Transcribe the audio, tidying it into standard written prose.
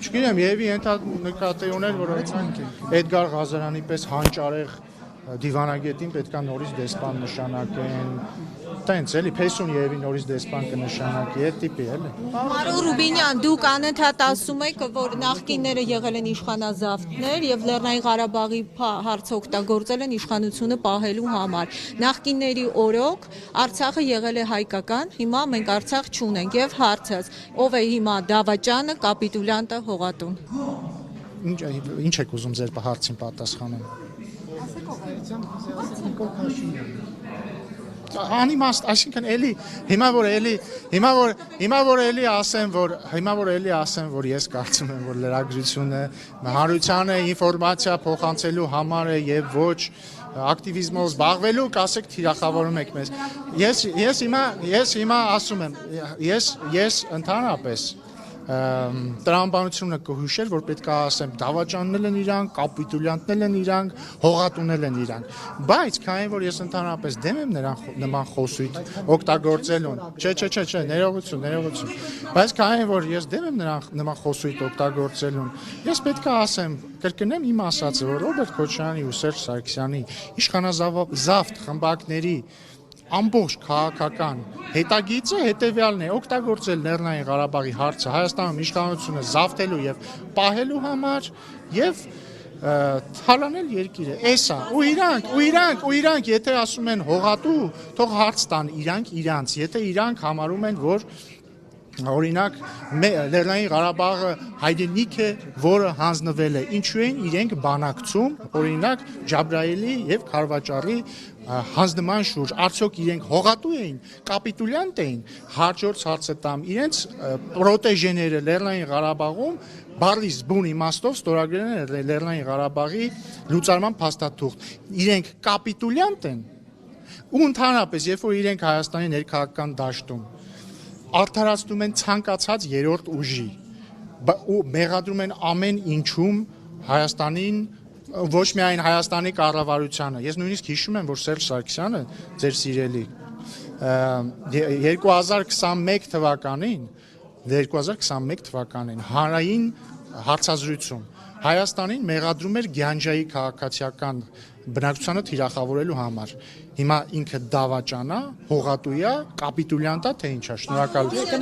Չգիտեմ, Եվի նկատի ուներ, որ Էդգար Ղազարյանի պես հանճարեղ դիվանագետին պետքա նորից դեսպան նշանակեն, տենց էլի, Փեսուն Եվի նորից դեսպան կնշանակի, այդ տիպի էլի։ Մարո Ռուբինյան, դուք անընդհատ ասում եք, որ նախկինները եղել են իշխանազավթներ եւ Լեռնային Ղարաբաղի հարցը օգտագործել են իշխանությունը պահելու համար։ Նախկինների օրոք Արցախը եղել է հայկական, հիմա մենք Արցախ չունենք եւ հարցած, ով է հիմա դավաճանը, կապիտուլյանտը, հողատուն։ Ինչ եք ուզում ձեր հարցին պատասխանեմ։ Անիմաստ, այսինքն էլի հիմա որ էլի ասեմ, որ ես կարծում եմ, որ լրագրությունը հանրությանը ինֆորմացիա փոխանցելու համար է եւ ոչ ակտիվիզմով զբաղվելու, կասեք թիրախավորում եք մեզ։ Ես հիմա ասում եմ, ես ընդհանրապես տրամաբանությունը կհուշեր, որ պետք է ասեմ դավաճաններ են իրանք, կապիտուլյանտներ են իրանք, հողատունել են իրանք, բայց քանի որ ես ընդհանրապես դեմ եմ նման խոսույթ օգտագործելուն, չէ, ներողություն, բայց քանի որ ես դեմ եմ նման խոսույթ օգտագործելուն, ես պետք է ասեմ, կրկնեմ իմ ասածը, որ Ռոբերտ Քոչարյանի ու Սերժ Սարգսյանի իշխանազավթ խմբակների ամբողջ քաղաքական հետագիծը հետևյալն է, օգտագործել Լեռնային Ղարաբաղի հարցը Հայաստանում իշխանությունը զավթելու եւ պահելու համար եւ թալանել երկիրը, էսա, ու իրանք, եթե ասում են հողատու, թող հարց տան իրանք, եթե իրանք համարում են, որ օրինակ Լեռնային Ղարաբաղը հայրենիք է, որը հանձնվել է, ինչու են իրենք բանակցում, օրինակ Ջաբրայելի եւ Քարվաճարի հանձնման շուրջ, արդյոք իրենք հողատու էին, կապիտուլյանտ էին, հաջորդ հարցը տամ, իրենց պրոտեժեները Լեռնային Ղարաբաղում բառի բուն իմաստով ստորագրել են Լեռնային Ղարաբաղի լուծարման փաստաթուղթ, իրենք կապիտուլյանտ են, ու ընդհանրապես, երբ որ իրենք Հայաստանի ներքաղաքական դաշտում արդարացնում են ցանկացած երրորդ ուժի ու մեղադրում են ամեն ինչում Հայաստանին, ոչ միայն Հայաստանի կառավարությանը։ Ես նույնիսկ հիշում եմ, որ Սերժ Սարգսյանը, ձեր սիրելի, 2021 թվականին հանրային հարցազրույցում Հայաստանին մեղադրում էր Գյանջայի քաղաքացիական բնակչությանը թիրախավորելու համար։ Հիմա ինքը դավաճանա, հողատույա, կապիտուլյանտա, թե ինչա, շնորհակալություն։